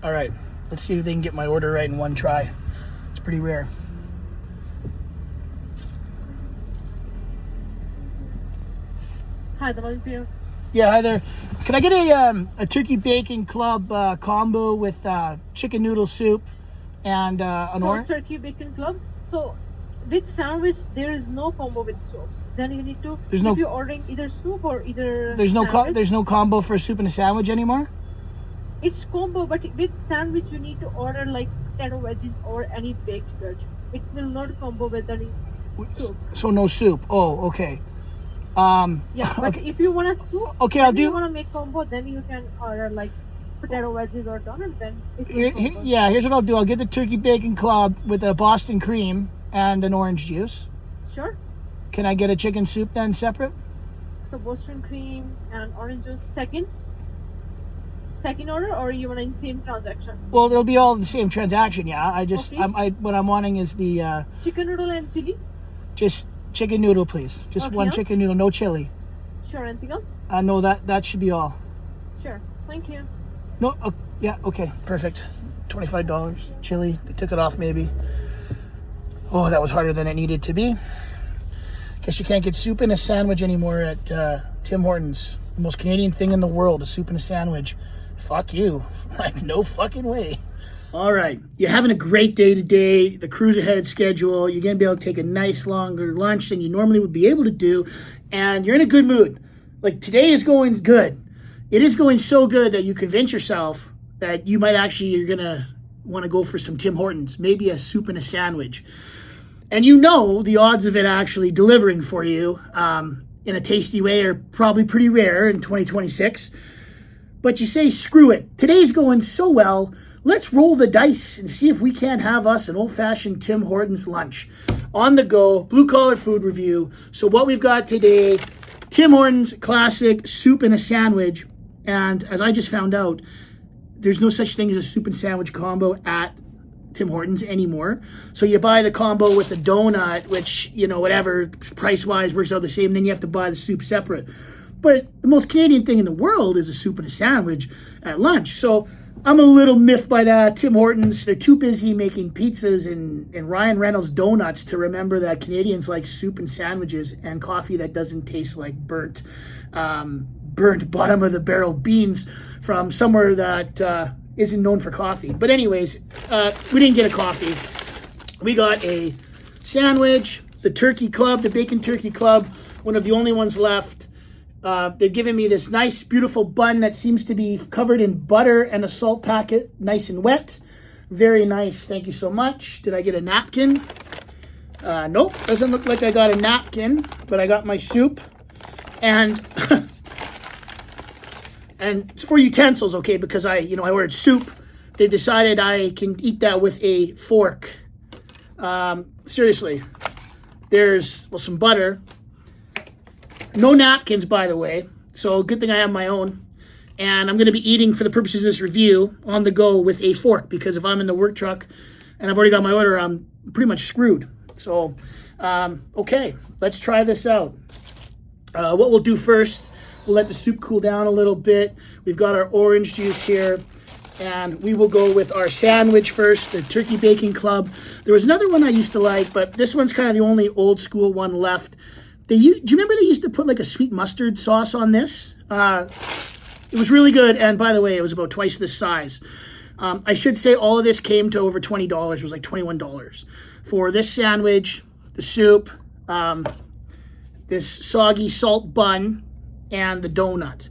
All right, let's see if they can get my order right in one try. It's pretty rare. Hi, the volume here. Yeah, hi there. Can I get a turkey bacon club combo with chicken noodle soup and an orange? Turkey bacon club. So with sandwich, there is no combo with soups. Then you need to. There's no. If you're ordering either soup or either. There's no. There's no combo for a soup and a sandwich anymore. It's combo, but with sandwich you need to order like potato wedges or any baked veg. It will not combo with any soup. So no soup. Oh, okay. Yeah, but okay. if you want a soup, okay, I'll do. If you want to make combo, then you can order like potato wedges or donuts. Then yeah, here's what I'll do. I'll get the turkey bacon club with a Boston cream and an orange juice. Sure. Can I get a chicken soup then separate? So Boston cream and orange juice second order, or you want in same transaction? Well, it'll be all the same transaction. Yeah, I just okay. what I'm wanting is the chicken noodle and chili. Just chicken noodle, please. Just okay, one chicken noodle, no chili. Sure. Anything else? No, that should be all. Sure. Thank you. No. Yeah. Okay. Perfect. $25. Chili. They took it off maybe. Oh, that was harder than it needed to be. Guess you can't get soup in a sandwich anymore at Tim Hortons. The most Canadian thing in the world, a soup in a sandwich. Fuck you. Like, no fucking way. All right. You're having a great day today. The cruise ahead schedule. You're going to be able to take a nice longer lunch than you normally would be able to do. And you're in a good mood. Like, today is going good. It is going so good that you convince yourself that you might actually, you're going to want to go for some Tim Hortons. Maybe a soup and a sandwich. And you know the odds of it actually delivering for you in a tasty way are probably pretty rare in 2026. But you say, screw it. Today's going so well. Let's roll the dice and see if we can't have us an old-fashioned Tim Hortons lunch. On the go, blue-collar food review. So what we've got today, Tim Hortons classic soup and a sandwich. And as I just found out, there's no such thing as a soup and sandwich combo at Tim Hortons anymore. So you buy the combo with the donut, which, you know, whatever, price-wise works out the same. Then you have to buy the soup separate. But the most Canadian thing in the world is a soup and a sandwich at lunch. So I'm a little miffed by that. Tim Hortons, they're too busy making pizzas and Ryan Reynolds donuts to remember that Canadians like soup and sandwiches and coffee that doesn't taste like burnt bottom of the barrel beans from somewhere that isn't known for coffee. But anyways, we didn't get a coffee. We got a sandwich, the turkey club, the bacon turkey club, one of the only ones left. They've given me this nice, beautiful bun that seems to be covered in butter and a salt packet, nice and wet. Very nice. Thank you so much. Did I get a napkin? Nope. Doesn't look like I got a napkin, but I got my soup. And and it's for utensils, okay, because I ordered soup. They decided I can eat that with a fork. Seriously. There's, well, some butter. No napkins, by the way, so good thing I have my own. And I'm going to be eating, for the purposes of this review, on the go with a fork, because if I'm in the work truck and I've already got my order, I'm pretty much screwed. So, okay, let's try this out. What we'll do first, we'll let the soup cool down a little bit. We've got our orange juice here, and we will go with our sandwich first, the turkey bacon club. There was another one I used to like, but this one's kind of the only old school one left. Do you remember they used to put like a sweet mustard sauce on this? It was really good, and by the way, it was about twice this size. I should say all of this came to over $20. It was like $21 for this sandwich, the soup, this soggy salt bun, and the donut.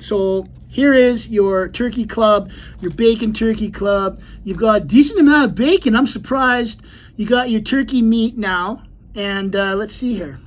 So here is your turkey club, your bacon turkey club. You've got a decent amount of bacon. I'm surprised. You got your turkey meat now, and let's see here.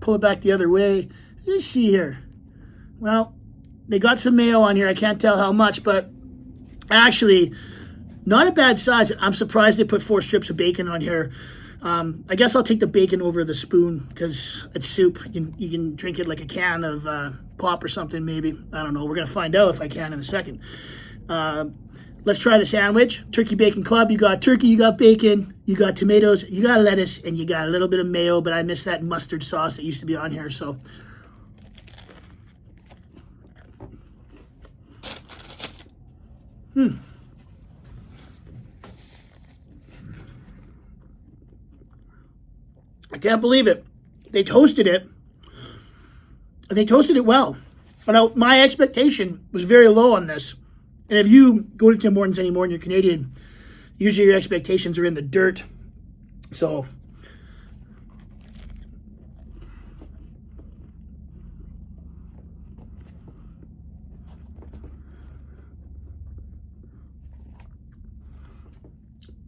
Pull it back the other way. Let's see here. Well, they got some mayo on here. I can't tell how much, but actually, not a bad size. I'm surprised they put 4 strips of bacon on here. I guess I'll take the bacon over the spoon because it's soup. You can drink it like a can of pop or something, maybe. I don't know. We're going to find out if I can in a second. Let's try the sandwich. Turkey bacon club. You got turkey, you got bacon, you got tomatoes, you got lettuce, and you got a little bit of mayo, but I missed that mustard sauce that used to be on here, so. can't believe it. They toasted it. And they toasted it well. But my expectation was very low on this. And if you go to Tim Hortons anymore and you're Canadian, usually your expectations are in the dirt. So,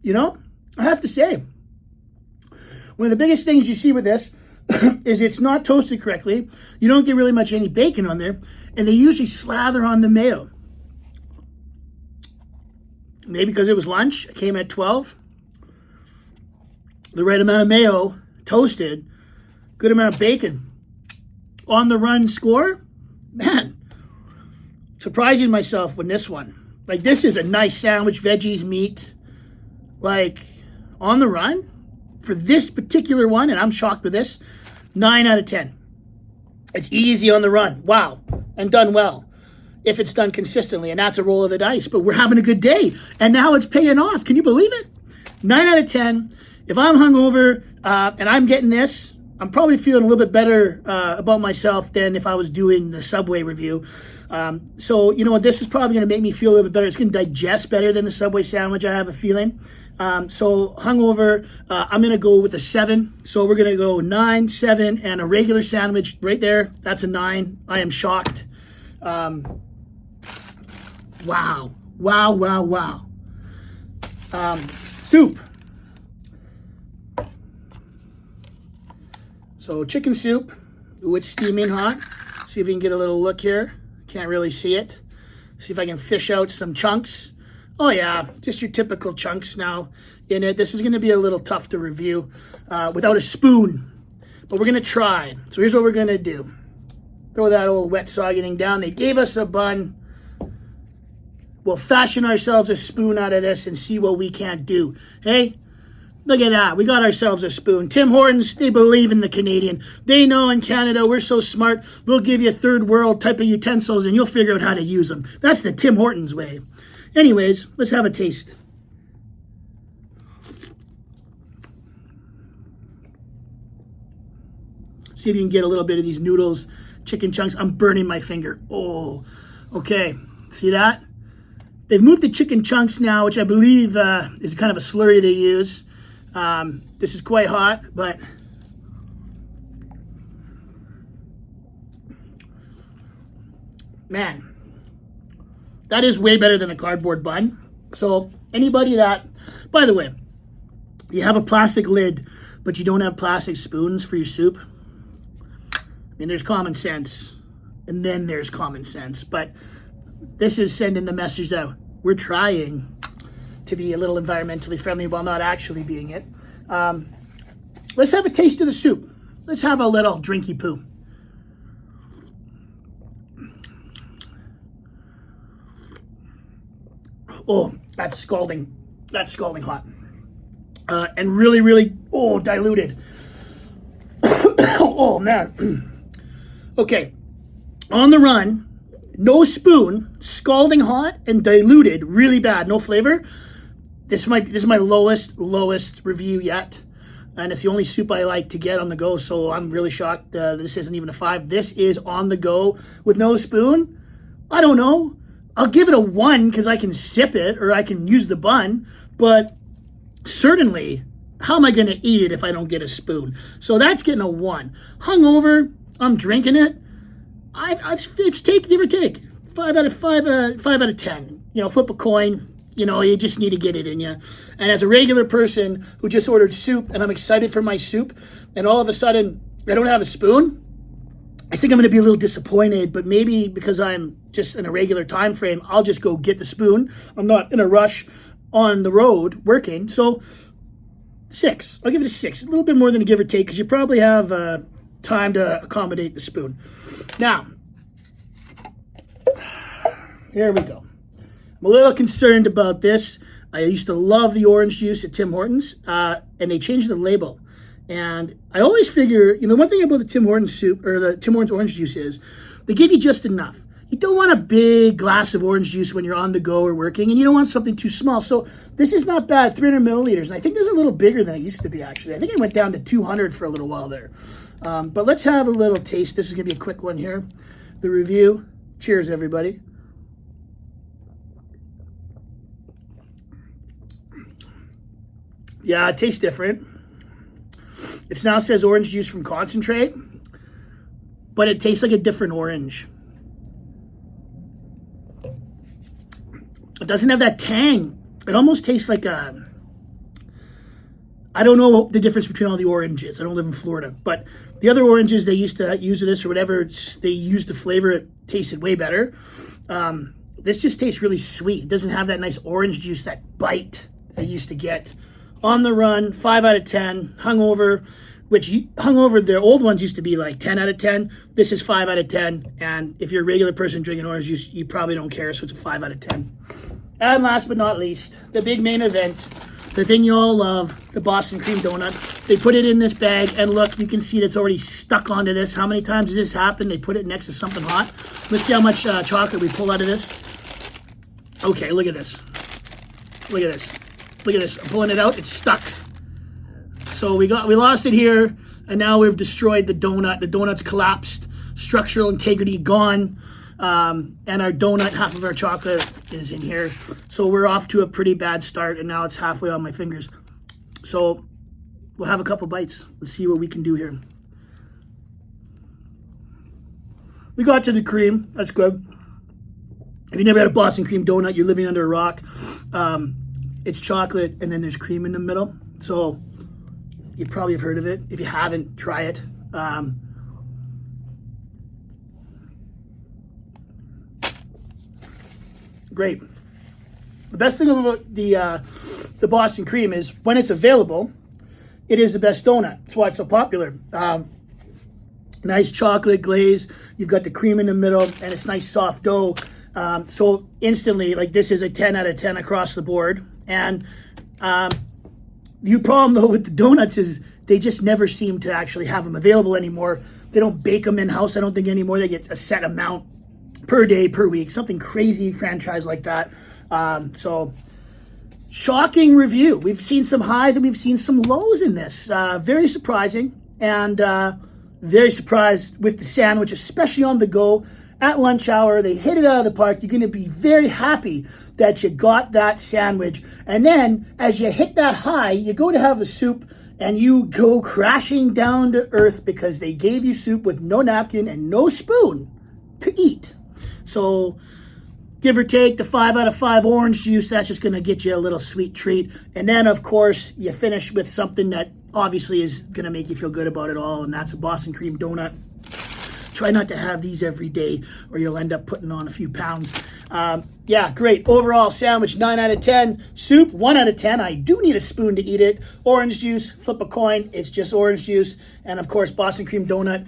you know, I have to say, one of the biggest things you see with this is it's not toasted correctly. You don't get really much any bacon on there. And they usually slather on the mayo. Maybe because it was lunch. I came at 12. The right amount of mayo, toasted. Good amount of bacon. On the run score. Man, surprising myself with this one. Like, this is a nice sandwich, veggies, meat. Like, on the run. For this particular one, and I'm shocked with this, 9 out of 10. It's easy on the run. Wow. And done well. If it's done consistently, and that's a roll of the dice. But we're having a good day, and now it's paying off. Can you believe it? 9 out of 10. If I'm hungover and I'm getting this, I'm probably feeling a little bit better about myself than if I was doing the Subway review. So, you know what? This is probably going to make me feel a little bit better. It's going to digest better than the Subway sandwich, I have a feeling. So hungover, I'm going to go with a 7. So we're going to go 9, 7, and a regular sandwich right there. That's a 9. I am shocked. Wow. Wow, wow, wow. Soup. So chicken soup. Ooh, it's steaming hot. See if we can get a little look here. Can't really see it. See if I can fish out some chunks. Oh yeah, just your typical chunks now in it. This is going to be a little tough to review without a spoon, but we're going to try. So here's what we're going to do. Throw that old wet soggy thing down. They gave us a bun. We'll fashion ourselves a spoon out of this and see what we can't do. Hey, look at that. We got ourselves a spoon. Tim Hortons, they believe in the Canadian. They know in Canada we're so smart. We'll give you third world type of utensils and you'll figure out how to use them. That's the Tim Hortons way. Anyways, let's have a taste. See if you can get a little bit of these noodles, chicken chunks. I'm burning my finger. Oh, okay. See that? They've moved to chicken chunks now, which I believe is kind of a slurry they use. This is quite hot, but man, that is way better than a cardboard bun. So anybody that, by the way, you have a plastic lid, but you don't have plastic spoons for your soup. I mean, there's common sense, and then there's common sense. But this is sending the message that we're trying to be a little environmentally friendly while not actually being it. Let's have a taste of the soup. Let's have a little drinky poo. Oh, that's scalding. That's scalding hot. And really, really, diluted. Oh, man. Okay. On the run, no spoon, scalding hot and diluted, really bad, no flavor. This is my lowest review yet. And it's the only soup I like to get on the go, so I'm really shocked this isn't even a 5. This is on the go with no spoon. I don't know. I'll give it a 1 because I can sip it or I can use the bun, but certainly, how am I going to eat it if I don't get a spoon? So that's getting a 1. Hungover, I'm drinking it. It's give or take 5 out of 10. You know, flip a coin. You know, you just need to get it in you. And as a regular person who just ordered soup and I'm excited for my soup, and all of a sudden I don't have a spoon, I think I'm going to be a little disappointed, but maybe because I'm just in a regular time frame, I'll just go get the spoon. I'm not in a rush on the road working. So 6. I'll give it a 6. A little bit more than a give or take because you probably have time to accommodate the spoon. Now, here we go. I'm a little concerned about this. I used to love the orange juice at Tim Hortons, and they changed the label. And I always figure, you know, one thing about the Tim Hortons soup or the Tim Hortons orange juice is they give you just enough. you don't want a big glass of orange juice when you're on the go or working, and you don't want something too small. So this is not bad, 300 milliliters. And I think this is a little bigger than it used to be, actually. I think it went down to 200 for a little while there. But let's have a little taste. This is going to be a quick one here. The review. Cheers, everybody. Yeah, it tastes different. It now says orange juice from concentrate, but it tastes like a different orange. It doesn't have that tang. It almost tastes like a... I don't know the difference between all the oranges. I don't live in Florida, but the other oranges they used to use this or whatever they used to flavor it tasted way better. This just tastes really sweet. It doesn't have that nice orange juice, that bite I used to get. On the run, 5 out of 10. Hungover, the old ones used to be like 10 out of 10. This is 5 out of 10. And if you're a regular person drinking orange juice, you probably don't care, so it's a 5 out of 10. And last but not least, the big main event, the thing you all love, the Boston cream donut. They put it in this bag, and look, you can see it's already stuck onto this. How many times has this happened? They put it next to something hot. Let's see how much chocolate we pull out of this. Okay, look at this. Look at this. Look at this. I'm pulling it out. It's stuck. So we lost it here, and now we've destroyed the donut. The donut's collapsed. Structural integrity gone. And our donut, half of our chocolate is in here. So we're off to a pretty bad start, and now it's halfway on my fingers. So we'll have a couple bites. Let's see what we can do here. We got to the cream. That's good. If you never had a Boston cream donut, you're living under a rock. It's chocolate, and then there's cream in the middle. So you probably have heard of it. If you haven't, try it. Great. The best thing about the Boston cream is when it's available, it is the best donut. That's why it's so popular. Nice chocolate glaze. You've got the cream in the middle, and it's nice soft dough. So instantly, like, this is a 10 out of 10 across the board. And the problem, though, with the donuts is they just never seem to actually have them available anymore. They don't bake them in-house, I don't think, anymore. They get a set amount per day, per week, something crazy franchise like that. So shocking review. We've seen some highs and we've seen some lows in this. Very surprising, and very surprised with the sandwich, especially on the go at lunch hour. They hit it out of the park. You're going to be very happy that you got that sandwich. And then as you hit that high, you go to have the soup and you go crashing down to earth because they gave you soup with no napkin and no spoon to eat. So give or take the 5 out of 5 orange juice, that's just going to get you a little sweet treat. And then, of course, you finish with something that obviously is going to make you feel good about it all, and that's a Boston cream donut. Try not to have these every day or you'll end up putting on a few pounds. Yeah, great. Overall, sandwich, 9 out of 10. Soup, 1 out of 10. I do need a spoon to eat it. Orange juice, flip a coin. It's just orange juice. And, of course, Boston cream donut.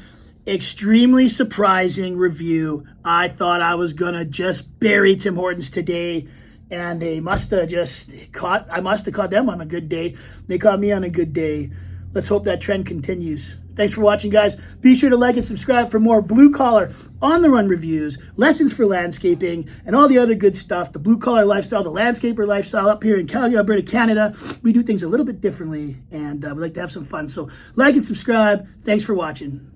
Extremely surprising review. I thought I was going to just bury Tim Hortons today, and they must have just I must have caught them on a good day. They caught me on a good day. Let's hope that trend continues. Thanks for watching, guys. Be sure to like and subscribe for more blue-collar, on-the-run reviews, lessons for landscaping, and all the other good stuff. The blue-collar lifestyle, the landscaper lifestyle up here in Calgary, Alberta, Canada. We do things a little bit differently, and we like to have some fun. So like and subscribe. Thanks for watching.